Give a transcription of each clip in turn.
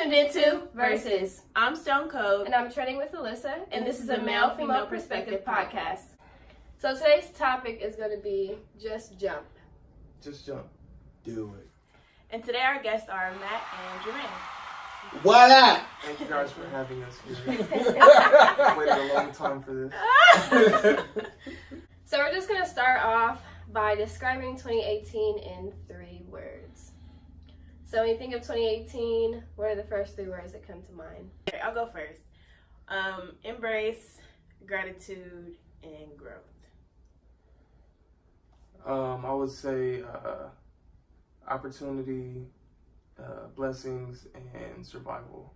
tuned into Versus. I'm Stone Cold. And I'm Trending with Alyssa. And this is a male-female perspective podcast. So today's topic is going to be Just Jump. Just jump. Do it. And today our guests are Matt and Jermayne. What up? Thank you guys for having us here. Waited a long time for this. So we're just going to start off by describing 2018 in 3 words. So when you think of 2018, what are the first 3 words that come to mind? Okay, I'll go first. Embrace, gratitude, and growth. I would say opportunity, blessings, and survival.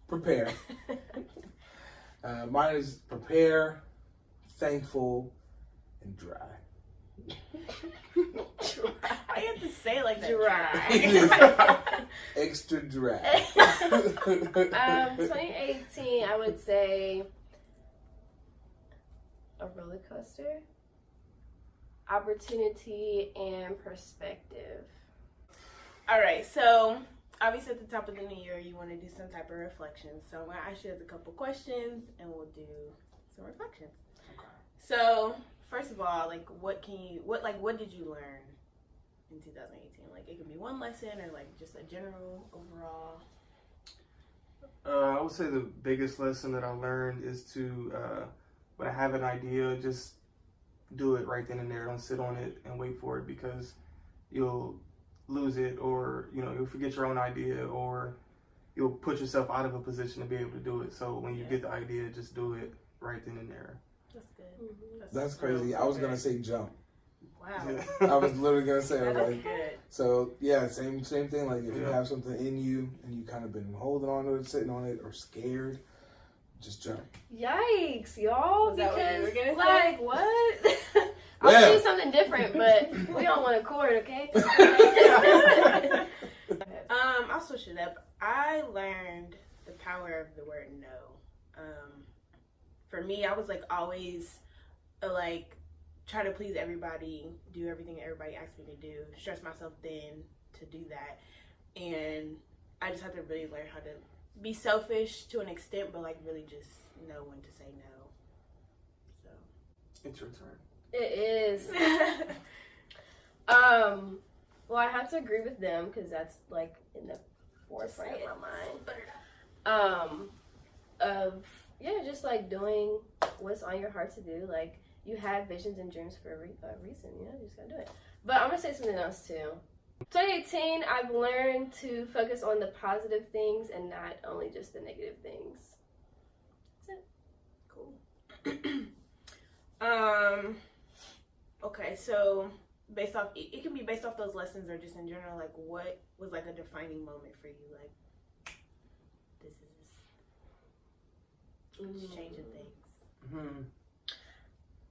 Prepare. Mine is prepare, thankful, and dry. I have to say it like that. Dry. Extra dry. 2018, I would say a roller coaster, opportunity, and perspective. All right, so obviously at the top of the new year, you want to do some type of reflection. So I'm going to ask you a couple questions, and we'll do some reflections. Okay. So first of all, what did you learn in 2018? Like, it could be one lesson or like just a general overall. I would say the biggest lesson that I learned is to, when I have an idea, just do it right then and there. Don't sit on it and wait for it, because you'll lose it, or you'll forget your own idea, or you'll put yourself out of a position to be able to do it. So when you get the idea, just do it right then and there. That's good. Mm-hmm. That's crazy. I was gonna say jump. Wow. I was literally gonna say That's like. good. So yeah, same thing. Like if you have something in you and you kind of been holding on to it, sitting on it, or scared, just jump. Yikes, y'all! Was that what you were Because gonna say? like what? I'll Yeah. do something different, but we don't want to court, okay? I'll switch it up. I learned the power of the word no. For me, I was always try to please everybody, do everything everybody asked me to do, stress myself thin to do that, and I just had to really learn how to be selfish to an extent, but really just know when to say no. So It's your turn. It is. Well, I have to agree with them because that's in the forefront of my mind. Just doing what's on your heart to do. You have visions and dreams for a reason. You just gotta do it. But I'm gonna say something else too. 2018, I've learned to focus on the positive things and not only just the negative things. That's it. Cool. Okay, so based off, it can be based off those lessons or just in general, what was a defining moment for you? This is changing things. Mm-hmm.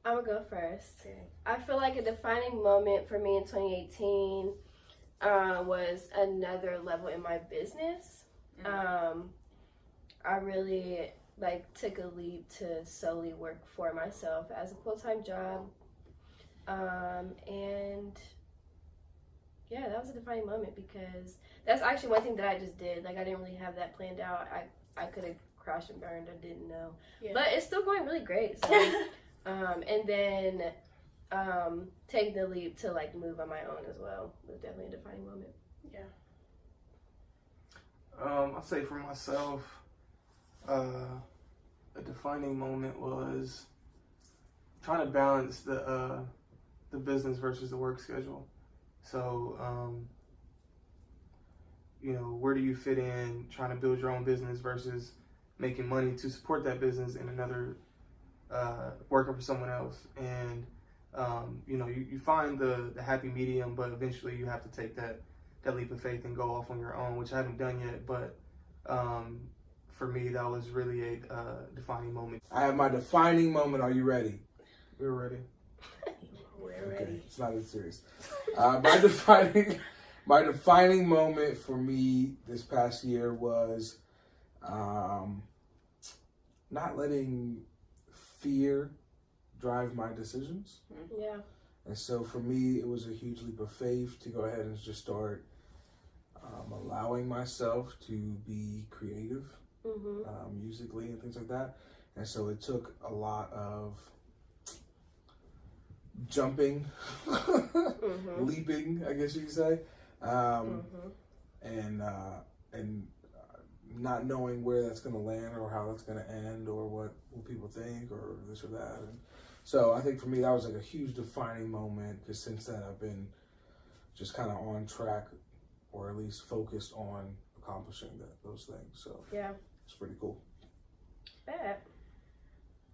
I'm gonna go first. Okay. I feel like a defining moment for me in 2018 was another level in my business. Mm-hmm. I really took a leap to solely work for myself as a full-time job. And yeah, that was a defining moment because that's actually one thing that I just did. I didn't really have that planned out. I could have crashed and burned. I didn't know. Yeah. But it's still going really great. So, and then taking the leap to move on my own as well was definitely a defining moment. Yeah. I'll say for myself, a defining moment was trying to balance the business versus the work schedule. So, where do you fit in trying to build your own business versus making money to support that business and another working for someone else? And, you find the happy medium, but eventually you have to take that leap of faith and go off on your own, which I haven't done yet. But for me, that was really a defining moment. I have my defining moment. Are you ready? We're ready. We're Okay, ready. it's not as serious. My defining moment for me this past year was not letting fear drive my decisions. Yeah. And so for me, it was a huge leap of faith to go ahead and just start allowing myself to be creative Mm-hmm. musically and things like that. And so it took a lot of jumping, leaping, I guess you could say, and not knowing where that's going to land or how that's going to end or what will people think or this or that. And so I think for me that was like a huge defining moment, because since then I've been just kind of on track, or at least focused on accomplishing those things. So yeah, it's pretty cool. Bad.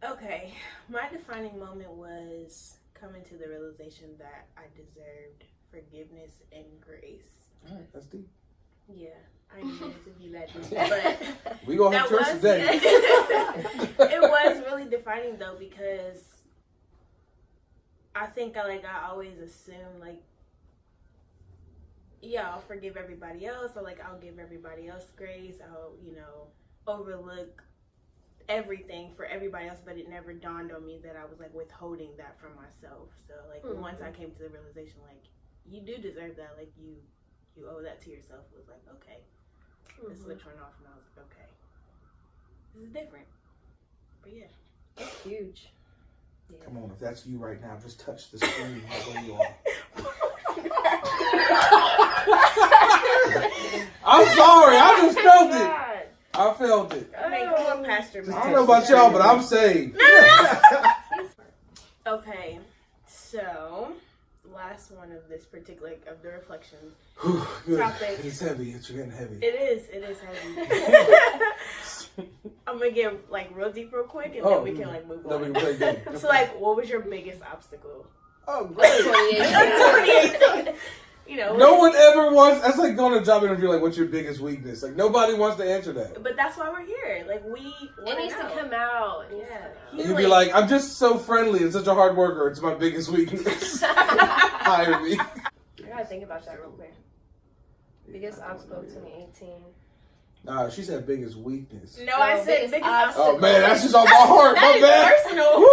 Okay, my defining moment was coming to the realization that I deserved forgiveness and grace. All right, that's deep. Yeah, I didn't mean it to be that deep, but We gonna have church today. it was really defining though, because I think I always assume like, yeah, I'll forgive everybody else, or like I'll give everybody else grace. I'll, overlook everything for everybody else, but it never dawned on me that I was like withholding that from myself. So like once I came to the realization, like, you do deserve that, like you owe that to yourself, it was like, okay, the switch went off and I was like, okay, this is different. But yeah, That's huge. yeah. Come on, if that's you right now, just touch the screen where you are. I'm sorry, I just felt it. I felt it. I mean, come on, Pastor. I don't know about y'all, but I'm saved. Okay, so last one of this particular of the reflection topic. It's heavy. It's getting heavy. It is heavy. I'm gonna get like real deep real quick, and then we can like move Then we on. can play game. So like, what was your biggest obstacle? Oh, great. 2018. No one ever wants. That's like going to a job interview. Like, what's your biggest weakness? Like, nobody wants to answer that. But that's why we're here. Like, It needs to come out. Yeah. You'd be like, I'm just so friendly and such a hard worker. It's my biggest weakness. Hire me. I gotta think about that real quick. Biggest obstacle of 2018. Nah, she said biggest weakness. No, I said biggest obstacle. Oh man, that's just on my heart. That My is bad. personal.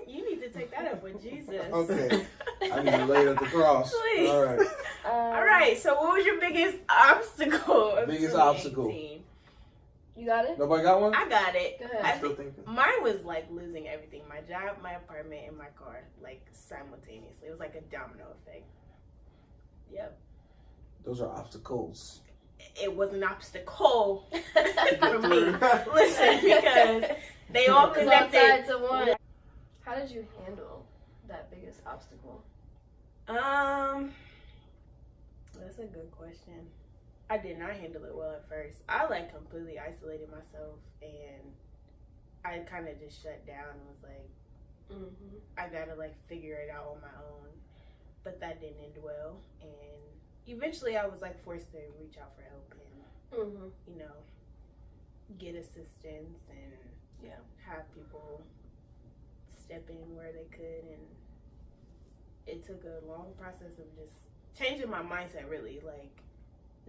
You need to take that up with Jesus. Okay. I need to lay it at the cross. Please. All right. All right. So, what was your biggest obstacle? Of Biggest 2018? obstacle. You got it? Nobody got one? I got it. Go ahead. I I'm still think thinking. mine was like losing everything: my job, my apartment, and my car, like simultaneously. It was like a domino effect. Yep. Those are obstacles. It was an obstacle for me. Listen, because they all It's all tied connected. to one. How did you handle that biggest obstacle? That's a good question. I did not handle it well at first. I like completely isolated myself, and I kind of just shut down and was like, I gotta like figure it out on my own. But that didn't end well, and eventually I was like forced to reach out for help and get assistance and have people step in where they could. And it took a long process of just changing my mindset, really, like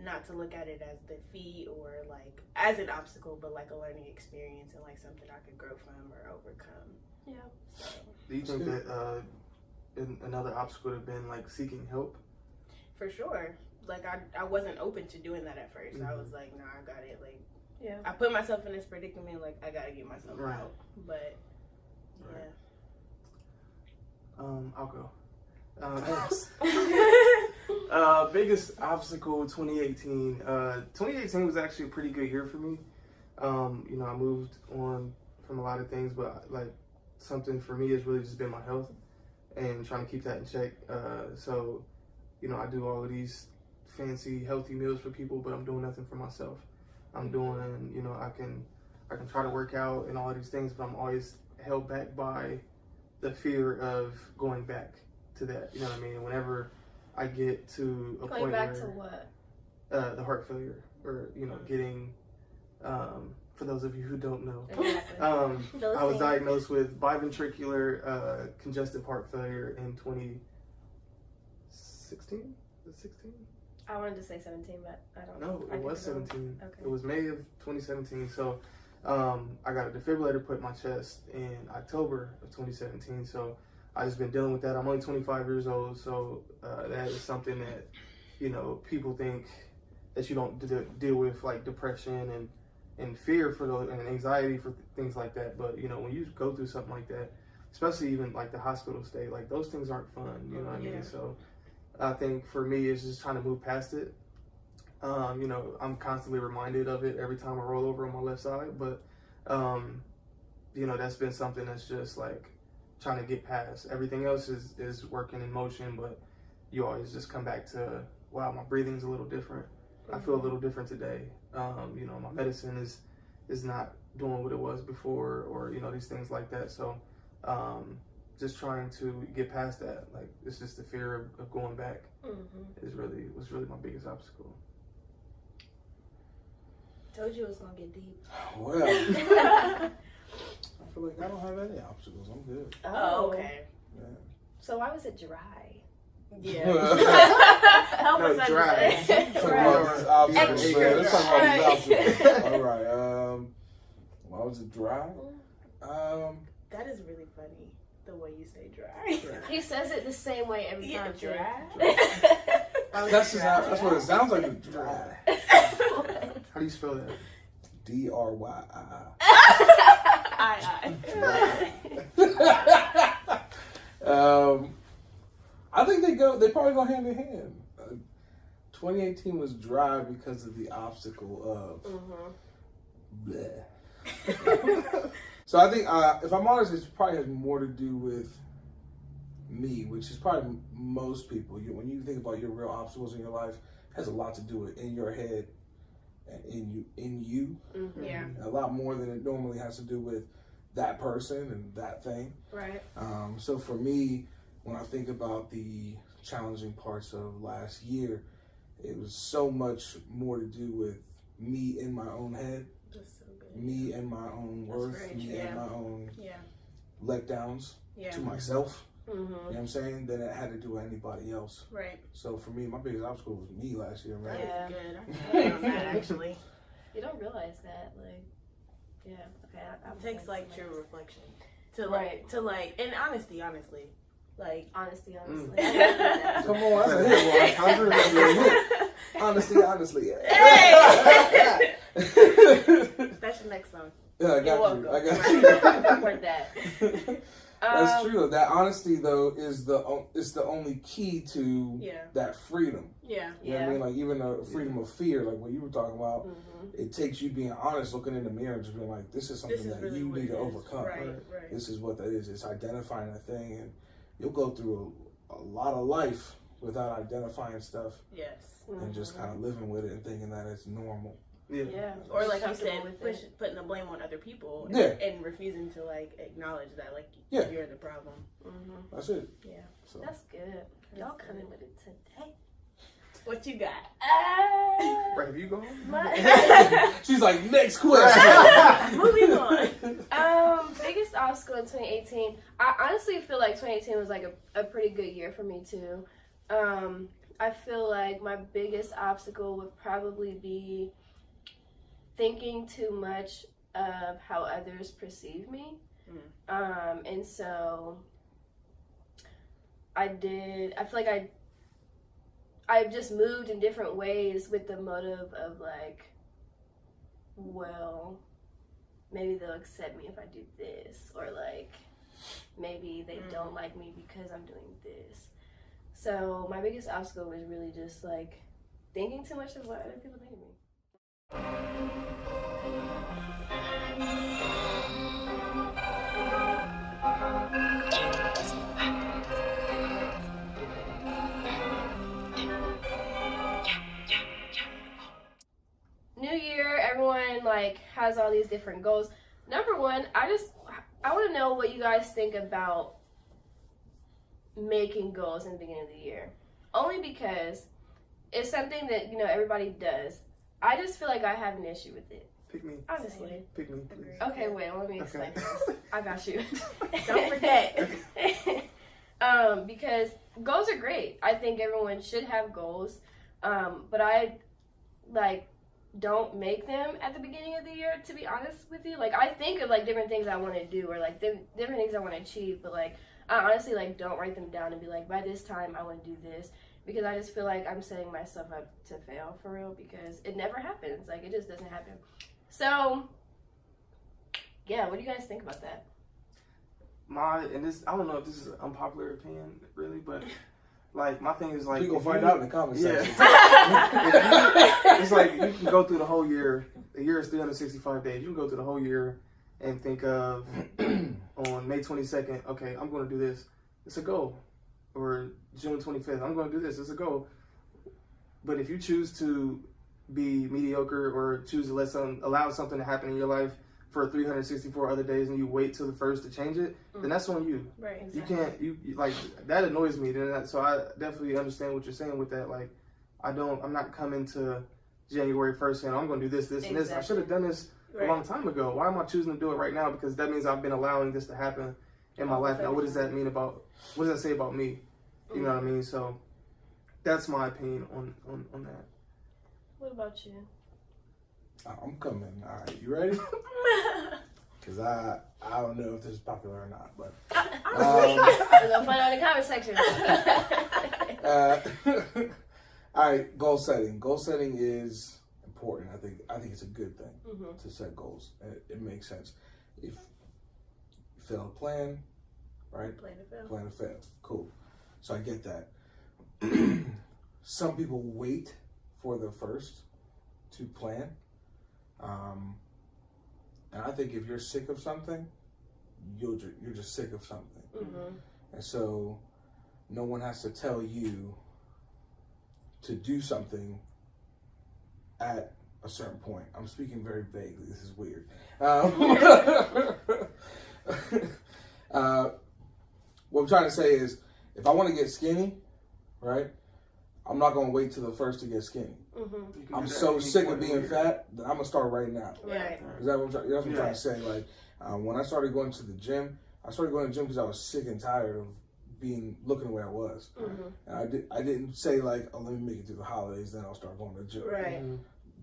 not to look at it as defeat or like as an obstacle, but like a learning experience and like something I could grow from or overcome. Yeah. So, Do you think that another obstacle would have been like seeking help? for sure. Like I wasn't open to doing that at first. I was like, nah, I got it. Like, Yeah. I put myself in this predicament, like I gotta get myself Right. out. But Right. yeah. I'll go. Biggest obstacle 2018. 2018 was actually a pretty good year for me. I moved on from a lot of things, but like something for me has really just been my health and trying to keep that in check. So, I do all of these fancy healthy meals for people, but I'm doing nothing for myself. I'm doing, I can try to work out and all of these things, but I'm always held back by the fear of going back to that. You know what I mean? Whenever I get to a Going point back where to what? the heart failure, or getting, for those of you who don't know, Exactly. I was diagnosed with biventricular congestive heart failure in 2016. Was it 16? I wanted to say 17, but I don't No, I it was didn't know. 17. Okay. It was May of 2017. So I got a defibrillator put in my chest in October of 2017. So I've just been dealing with that. I'm only 25 years old, so that is something that, people think that you don't deal with like depression and fear for those, and anxiety for things like that. But you know, when you go through something like that, especially even like the hospital stay, like those things aren't fun. You know what I mean? So I think for me, it's just trying to move past it. You know, I'm constantly reminded of it every time I roll over on my left side, but you know, that's been something that's just like trying to get past. Everything else is working in motion, but you always just come back to, wow, my breathing's a little different. I feel a little different today. You know, my medicine is not doing what it was before, or, you know, these things like that. So just trying to get past that. Like, it's just the fear of going back was really my biggest obstacle. Told you it was gonna get deep. Well, I feel like I don't have any obstacles. I'm good. Oh, okay. Yeah. So why was it dry? Yeah. Help us Dry. understand. Let's talk about these obstacles, Extra man. Let's talk about these dry. obstacles. All right. Why was it dry? That is really funny, the way you say dry. He says it the same way every time. Dry. That's what it sounds like. It's dry. How do you spell that? D-R-Y-I. I think they probably go hand in hand. 2018 was dry because of the obstacle of bleh. So I think, if I'm honest, it probably has more to do with me, which is probably most people. When you think about your real obstacles in your life, it has a lot to do with in your head and in you. Yeah. A lot more than it normally has to do with that person and that thing. Right. So for me, when I think about the challenging parts of last year, it was so much more to do with me in my own head, That's so good. me and my own worth, great. me and my own letdowns to myself. You know what I'm saying? Than it had to do with anybody else. Right. So for me, my biggest obstacle was me last year, man. That is good. I can on that, actually. You don't realize that, like, yeah. Okay. It takes like true reflection to like, and honestly, like honesty. Come on, that's a hit, boy. Honestly. Hey! That's your next song. Yeah, I got you. Word that. That's true. That honesty, though, is the only key to that freedom. Yeah. You know what I mean? Like, even the freedom of fear, like what you were talking about, it takes you being honest, looking in the mirror, and just being like, this is something that really you need to overcome. Right. This is what that is. It's identifying a thing, and you'll go through a lot of life without identifying stuff. Yes. And just kind of living with it and thinking that it's normal. Yeah. Or like you said, putting the blame on other people and refusing to like acknowledge that like you're the problem. That's it. Yeah. So. That's good. Y'all coming with it today. What you got? Right, have you gone? She's like, next question. Moving on. Biggest obstacle in 2018. I honestly feel like 2018 was like a pretty good year for me too. I feel like my biggest obstacle would probably be thinking too much of how others perceive me. And so I feel like I've just moved in different ways with the motive of like, well, maybe they'll accept me if I do this, or like maybe they don't like me because I'm doing this. So my biggest obstacle was really just like thinking too much of what other people think of me. New year, everyone like has all these different goals. Number one, I want to know what you guys think about making goals in the beginning of the year. Only because it's something that, you know, everybody does. I just feel like I have an issue with it. Pick me. Honestly. Pick me, please. Okay, wait, let me explain this. I got you. Don't forget. Because goals are great. I think everyone should have goals. But I, like, don't make them at the beginning of the year, to be honest with you. Like, I think of, like, different things I want to do or, like, different things I want to achieve. But, like, I honestly, like, don't write them down and be like, by this time I want to do this. because I just feel like I'm setting myself up to fail for real because it never happens. Like, it just doesn't happen. So, yeah, what do you guys think about that? I don't know if this is an unpopular opinion, really, but like my thing is like you gonna find out in the comments section. It's like you can go through the whole year. The year is 365 days. You can go through the whole year and think of on May 22nd, okay, I'm going to do this. It's a goal. Or June 25th, I'm going to do this. It's a goal. But if you choose to be mediocre or choose to allow something to happen in your life for 364 other days and you wait till the first to change it, then that's on you. Right. Exactly. You can't, like, that annoys me. So I definitely understand what you're saying with that. Like, I'm not coming to January 1st saying, I'm going to do this, and this. I should have done this a long time ago. Why am I choosing to do it right now? Because that means I've been allowing this to happen in my life now. What does that say about me? You know what I mean? So that's my opinion on that. What about you? I'm coming. All right, you ready? Because I don't know if this is popular or not, but We're gonna find out in the comment section. all right, goal setting. Goal setting is important. I think it's a good thing to set goals. It makes sense. If you fail a plan, right? Plan to fail. Plan to fail. Cool. So I get that. Some people wait for the first to plan. And I think if you're sick of something, you're just sick of something. And so no one has to tell you to do something at a certain point. I'm speaking very vaguely. This is weird. What I'm trying to say is, if I want to get skinny, right, I'm not going to wait till the first to get skinny. I'm so sick of being fat that I'm going to start right now. Right. Is that what I'm trying to say? Like, when I started going to the gym, because I was sick and tired of looking the way I was. And I didn't say like, oh, let me make it through the holidays, then I'll start going to the gym. Right.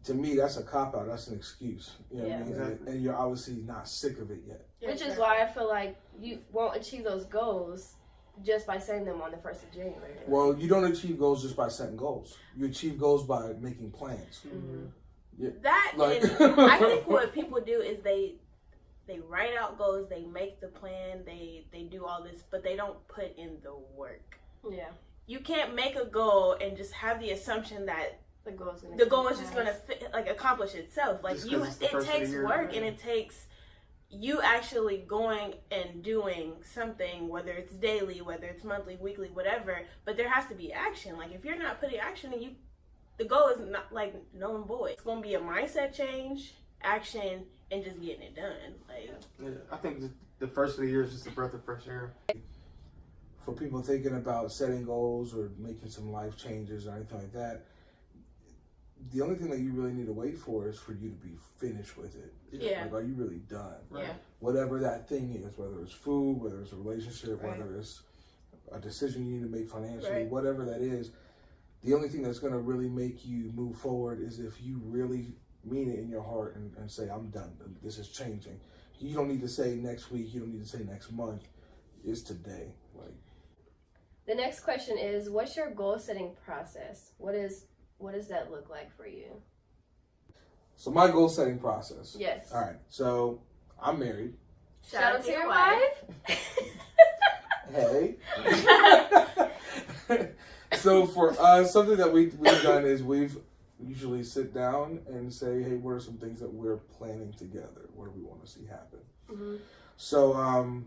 To me, that's a cop-out. That's an excuse. You know what I mean? Exactly. And you're obviously not sick of it yet. Which is why I feel like you won't achieve those goals just by setting them on the 1st of January. Well, you don't achieve goals just by setting goals. You achieve goals by making plans. Yeah. That Like, I think what people do is they write out goals, they make the plan, they do all this, but they don't put in the work. Yeah. You can't make a goal and just have the assumption that the goal is just going to accomplish itself. Like, it takes work, and it takes you actually going and doing something, whether it's daily, whether it's monthly, weekly, whatever. But there has to be action. Like, if you're not putting action in, the goal is not like null and void. It's going to be a mindset change, action, and just getting it done. Like, I think the first of the year is just a breath of fresh air. For people thinking about setting goals or making some life changes or anything like that, the only thing that you really need to wait for is for you to be finished with it. Yeah. Like, are you really done? Right. Yeah. Whatever that thing is, whether it's food, whether it's a relationship, whether it's a decision you need to make financially, whatever that is, the only thing that's going to really make you move forward is if you really mean it in your heart and say, I'm done. This is changing. You don't need to say next week. You don't need to say next month. It's today. Like, the next question is, what's your goal setting process? What does that look like for you? So my goal setting process. Yes. All right. So I'm married. Shout out to your wife. Hey. So for us, something that we've done is we've usually sit down and say, hey, what are some things that we're planning together? What do we want to see happen? So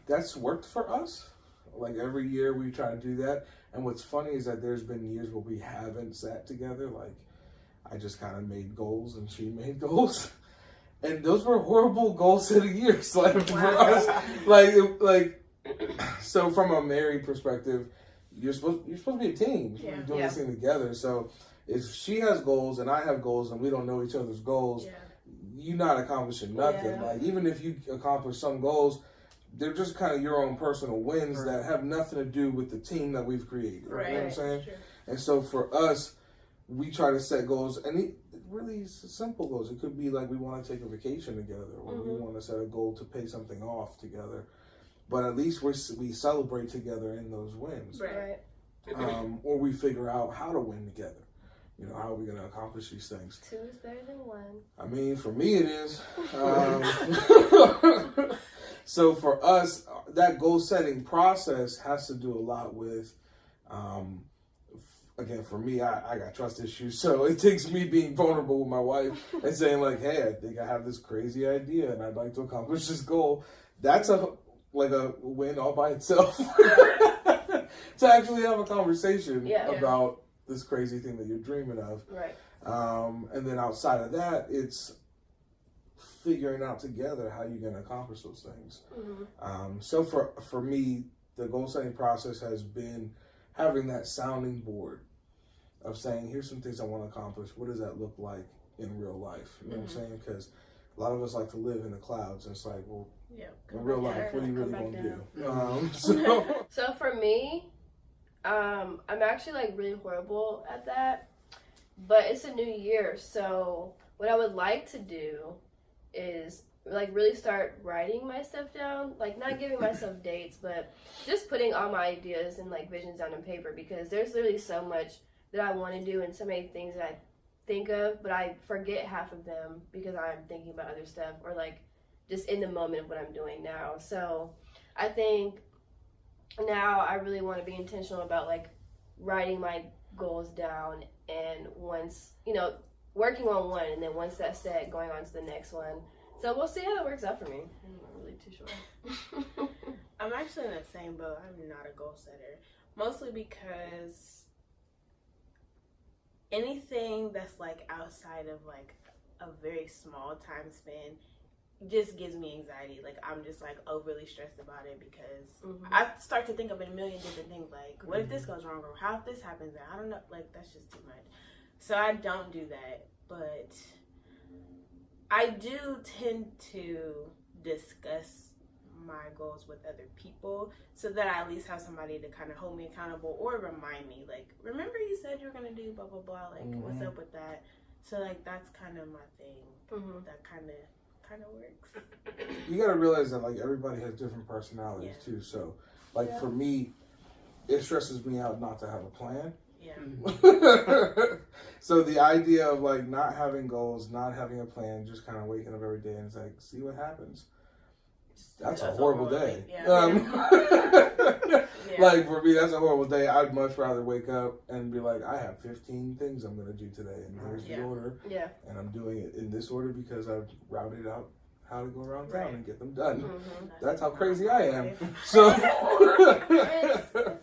that's worked for us. Like, every year we try to do that. And what's funny is that there's been years where we haven't sat together. Like, I just kind of made goals and she made goals. And those were horrible goal setting years. Like, for us, like, so from a married perspective, you're supposed to be a team. You're doing this thing together. So if she has goals and I have goals and we don't know each other's goals, you're not accomplishing nothing. Like, even if you accomplish some goals, they're just kind of your own personal wins that have nothing to do with the team that we've created. You know what I'm saying? Sure. And so for us, we try to set goals, and it really is simple goals. It could be like we want to take a vacation together, or we want to set a goal to pay something off together. But at least we celebrate together in those wins. Right. or we figure out how to win together. You know, how are we going to accomplish these things? 2 is better than 1. I mean, for me it is. So for us, that goal setting process has to do a lot with, again, for me, I got trust issues. So it takes me being vulnerable with my wife and saying like, hey, I think I have this crazy idea and I'd like to accomplish this goal. That's a win all by itself. To actually have a conversation about this crazy thing that you're dreaming of. Right. And then outside of that, it's figuring out together how you're going to accomplish those things. Mm-hmm. So for me, the goal setting process has been having that sounding board of saying, here's some things I want to accomplish. What does that look like in real life? You know what I'm saying? Because a lot of us like to live in the clouds. And it's like, well, in real life, what are you really going to do? So for me, I'm actually like really horrible at that, but it's a new year. So what I would like to do is like really start writing my stuff down, like not giving myself dates, but just putting all my ideas and like visions down on paper, because there's literally so much that I want to do and so many things that I think of, but I forget half of them because I'm thinking about other stuff or like just in the moment of what I'm doing now. So I think now I really want to be intentional about like writing my goals down, and once, you know, working on one, and then once that's set, going on to the next one. So we'll see how that works out for me. I'm not really too sure. I'm actually in the same boat. I'm not a goal setter. Mostly because anything that's like outside of like a very small time span just gives me anxiety. Like I'm just like overly stressed about it because I start to think of a million different things. Like, what if this goes wrong, or how if this happens? And I don't know. Like, that's just too much. So I don't do that. But I do tend to discuss my goals with other people so that I at least have somebody to kind of hold me accountable or remind me, like, remember you said you were going to do blah, blah, blah. Like, what's up with that? So, like, that's kind of my thing. That kind of works. You got to realize that, like, everybody has different personalities, too. So, like, for me, it stresses me out not to have a plan. So the idea of like not having goals, not having a plan, just kind of waking up every day and it's like, see what happens. That's a horrible day. Like for me, that's a horrible day. I'd much rather wake up and be like, I have 15 things I'm going to do today, and here's the order. And I'm doing it in this order because I've routed out how to go around town and get them done. That's how crazy I am. So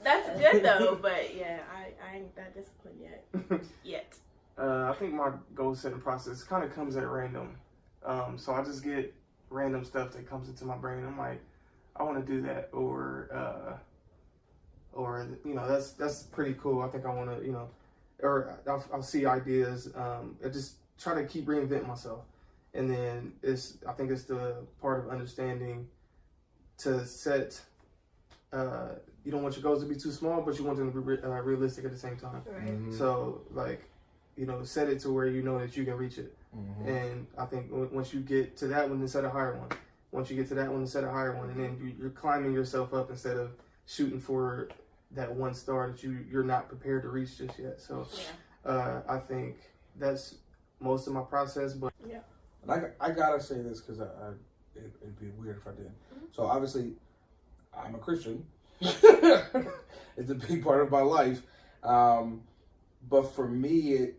that's good though, but yeah, I ain't that disciplined yet. I think my goal setting process kind of comes at random. So I just get random stuff that comes into my brain. I'm like, I want to do that, or you know, that's pretty cool. I think I want to, you know, or I'll see ideas. I just try to keep reinventing myself. And then I think it's the part of understanding to set, you don't want your goals to be too small, but you want them to be realistic at the same time. So, like, you know, set it to where you know that you can reach it. And I think once you get to that one, then set a higher one. Once you get to that one, then set a higher one. And then you're climbing yourself up instead of shooting for that one star that you're not prepared to reach just yet. So I think that's most of my process. But and I gotta say this because it'd be weird if I didn't. So obviously, I'm a Christian. It's a big part of my life. But for me,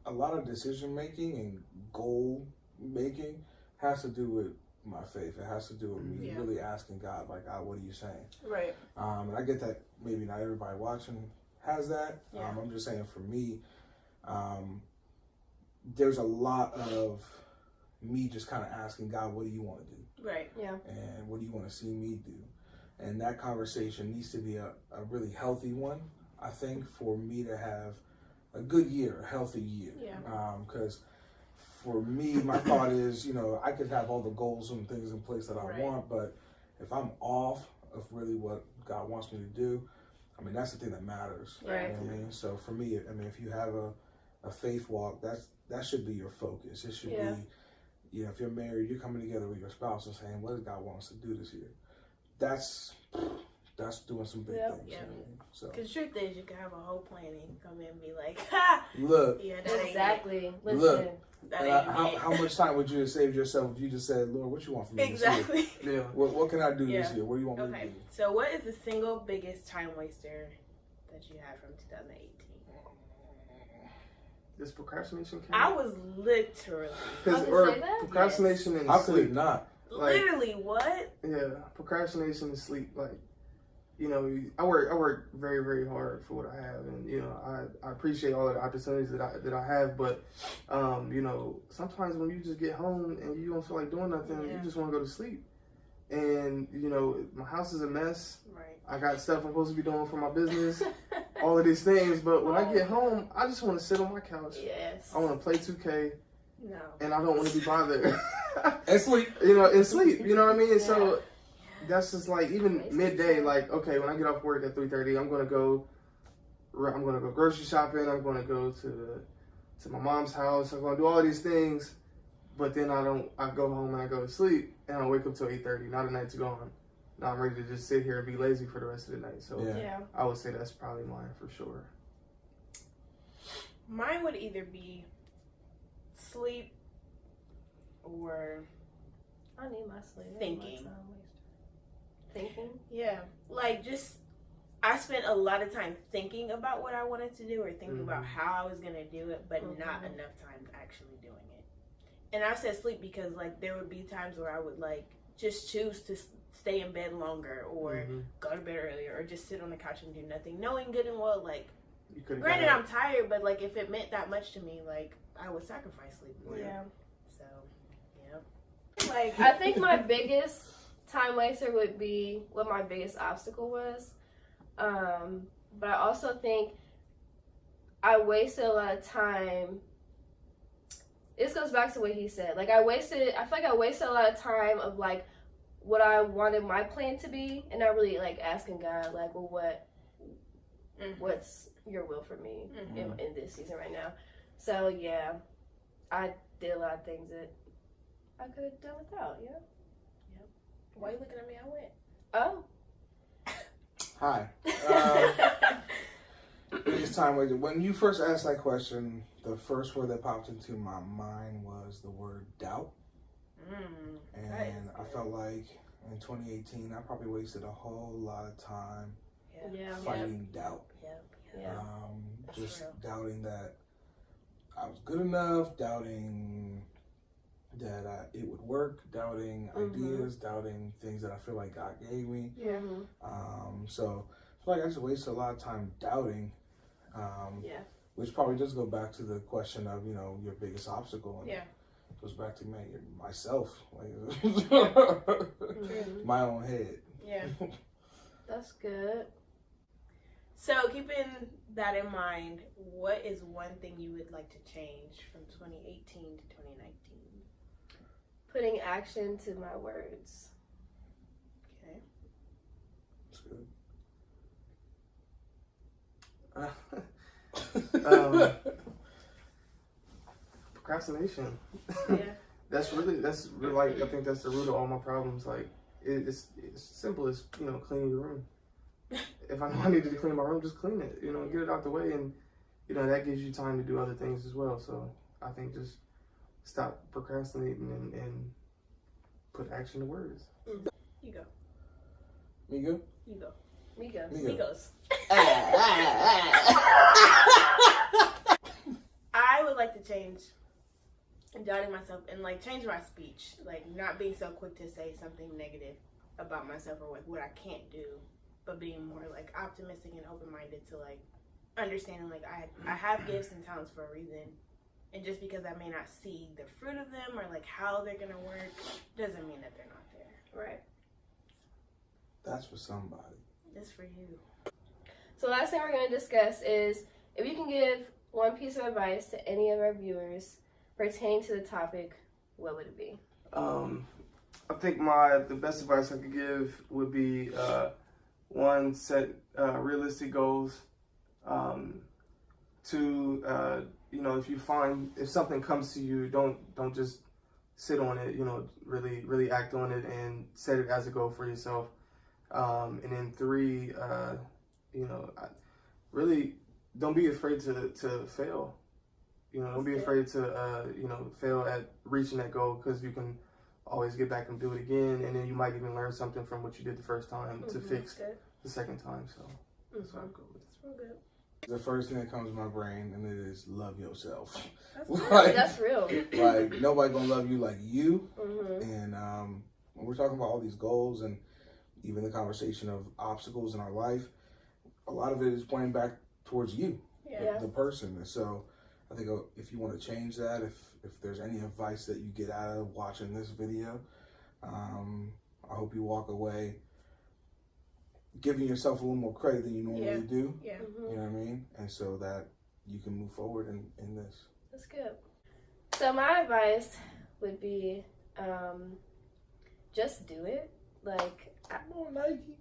a lot of decision making and goal making has to do with my faith. It has to do with me really asking God, like, God, what are you saying? Right. And I get that maybe not everybody watching has that. I'm just saying for me, there's a lot of me just kind of asking God, what do you want to do? Right. And what do you want to see me do? And that conversation needs to be a really healthy one, I think, for me to have a good year, a healthy year. Because for me, my thought is, you know, I could have all the goals and things in place that I want, but if I'm off of really what God wants me to do, I mean, that's the thing that matters. You know what I mean? So for me, I mean, if you have a faith walk, that should be your focus. It should be, you know, if you're married, you're coming together with your spouse and saying, what does God want us to do this year? That's that's doing some big Yeah. things. Yeah. You know what I mean? So Because the truth is, you can have a whole plan and you can come in and be like, ha! look, Yeah, that ain't Exactly. Listen. Look. it. That and ain't it. how much time would you have saved yourself if you just said, Lord, what you want from me this year? Exactly. Yeah. What can I do this Yeah. year? What do you want me to Okay, do? so what is the single biggest time waster that you had from 2018? This procrastination came. I was literally, I was gonna say that? Procrastination and How could sleep. it not? Like- literally what? Yeah, procrastination and sleep. Like, you know, I work very, very hard for what I have, and you know, I appreciate all of the opportunities that I have. But, you know, sometimes when you just get home and you don't feel like doing nothing, you Yeah. just want to go to sleep. And you know, my house is a mess. Right. I got stuff I'm supposed to be doing for my business, all of these things. But when I get home, I just want to sit on my couch. Yes. I want to play 2K, No. and I don't want to be bothered. And sleep. You know, and sleep. You know what I mean? And so Yeah. that's just like even midday. Like, okay, when I get off work at 3:30, I'm gonna go grocery shopping. I'm gonna go to my mom's house. I'm gonna do all these things, but then I go home and I go to sleep, and I wake up till 8:30. Now the night's gone. Now I'm ready to just sit here and be lazy for the rest of the night. So Yeah. Yeah. I would say that's probably mine for sure. Mine would either be sleep or I need my sleep. I need my Thinking. time waster. Thinking? yeah, like just I spent a lot of time thinking about what I wanted to do or thinking about how I was gonna do it, but not Mhm. enough time actually doing it. And I said sleep because like there would be times where I would like just choose to stay in bed longer or Mhm. go to bed earlier or just sit on the couch and do nothing, knowing good and well like You could. granted I'm tired, but like if it meant that much to me, like I would sacrifice sleep for it. Yeah. So yeah, like I think my biggest time waster would be what my biggest obstacle was. But I also think I wasted a lot of time. This goes back to what he said. Like I feel like I wasted a lot of time of like what I wanted my plan to be and not really like asking God like, well, what's your will for me in this season right now? So yeah, I did a lot of things that I could have done without, you know? why you looking at me? I went. Oh. Hi. Biggest time waster. When you first asked that question, the first word that popped into my mind was the word doubt. And I felt like in 2018, I probably wasted a whole lot of time Yeah. fighting doubt. Yeah. Just true. doubting that I was good enough, doubting that it would work, doubting ideas, doubting things that I feel like God gave me. Yeah. So I feel like I just wasted a lot of time doubting. Yeah. Which probably does go back to the question of, you know, your biggest obstacle. And Yeah. it goes back to myself, like my own head. Yeah. That's good. So keeping that in mind, what is one thing you would like to change from 2018 to 2019? Putting action to my words. Okay. That's good. Procrastination. Yeah. That's really like I think that's the root of all my problems. Like it's simple as, you know, cleaning your room. If I know I need to clean my room, just clean it. You know, get it out the way, and you know that gives you time to do other things as well. So I think just stop procrastinating and put action to words. You go. Me good? You go. Migos. Me go. Migos. I would like to change doubting myself and like change my speech, like not being so quick to say something negative about myself or like what I can't do, but being more like optimistic and open-minded to like understanding like I have gifts and talents for a reason, and just because I may not see the fruit of them or like how they're gonna work doesn't mean that they're not there. Right. That's for somebody. It's for you. So last thing we're going to discuss is if you can give one piece of advice to any of our viewers pertaining to the topic, what would it be? I think the best advice I could give would be one, set realistic goals. Two, you know, if something comes to you, don't just sit on it. You know, really act on it and set it as a goal for yourself. And then 3, really don't be afraid to fail. Don't be afraid to, fail at reaching that goal, because you can always get back and do it again. And then you might even learn something from what you did the first time to fix the second time. So that's what I'm good with. That's real good. The first thing that comes to my brain, and it is love yourself. That's real. Like, nobody gonna love you like you. Mm-hmm. And when we're talking about all these goals and even the conversation of obstacles in our life, a lot of it is pointing back towards you, the person. And so I think if you want to change that, if there's any advice that you get out of watching this video, I hope you walk away giving yourself a little more credit than you normally do. Yeah. You know what I mean? And so that you can move forward in this. That's good. So my advice would be, just do it. Like, Come on, Nike.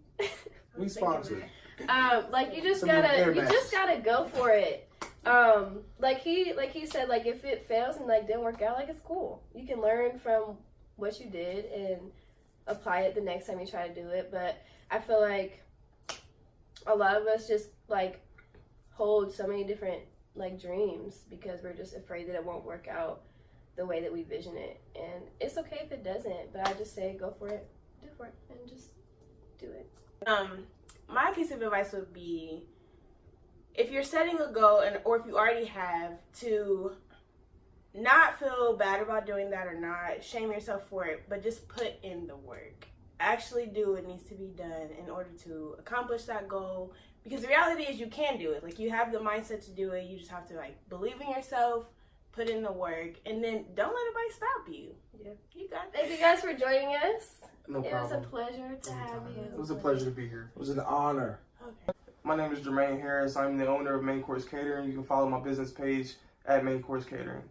We sponsored. Like you just gotta go for it. Like he said, like if it fails and like didn't work out, like it's cool. You can learn from what you did and apply it the next time you try to do it. But I feel like a lot of us just like hold so many different like dreams because we're just afraid that it won't work out the way that we vision it. And it's okay if it doesn't, but I just say go for it, do for it, and just do it. My piece of advice would be, if you're setting a goal, or if you already have, to not feel bad about doing that or not shame yourself for it, but just put in the work. Actually do what needs to be done in order to accomplish that goal. Because the reality is you can do it. Like, you have the mindset to do it. You just have to like believe in yourself, put in the work, and then don't let anybody stop you. Yeah, you got Thank you guys for joining us. No problem. It was a pleasure to have you. It was a pleasure to be here. It was an honor. Okay. My name is Jermayne Harris. I'm the owner of Main Course Catering. You can follow my business page at Main Course Catering.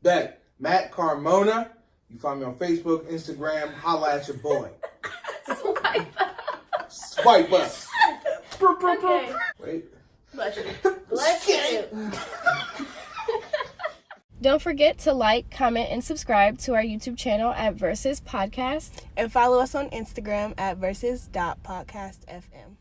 Bet. Matt Carmona. You find me on Facebook, Instagram. Holla at your boy. Swipe up. Swipe up. Okay. Wait. Bless you. Bless you. Don't forget to like, comment, and subscribe to our YouTube channel at Versus Podcast. And follow us on Instagram at versus.podcastfm.